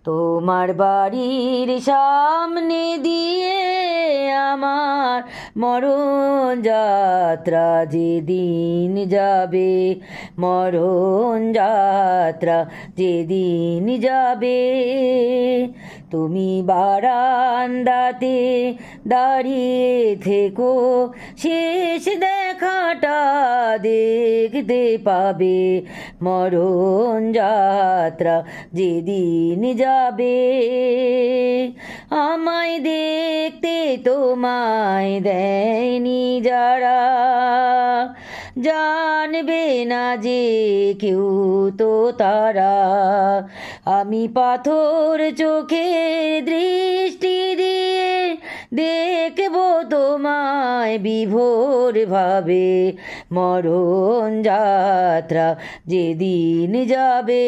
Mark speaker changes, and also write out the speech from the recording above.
Speaker 1: তোমার বাড়ির সামনে দিয়ে আমার মরণ যাত্রা যেদিন যাবে, মরণ যাত্রা যেদিন যাবে, তুমি বারান্দাতে দাঁড়িয়ে থেকো, শেষ দেখাটা দেখতে পাবে, মরণ যাত্রা যেদিন যাবে। আমায় দেখতে তোমায় দেয়নি যারা, জানবে না যে কেউ তো তারা, আমি পাথর চোখের দৃষ্টি দিয়ে দেখবো তোমায় বিভোর ভাবে, মরণ যাত্রা যেদিন যাবে।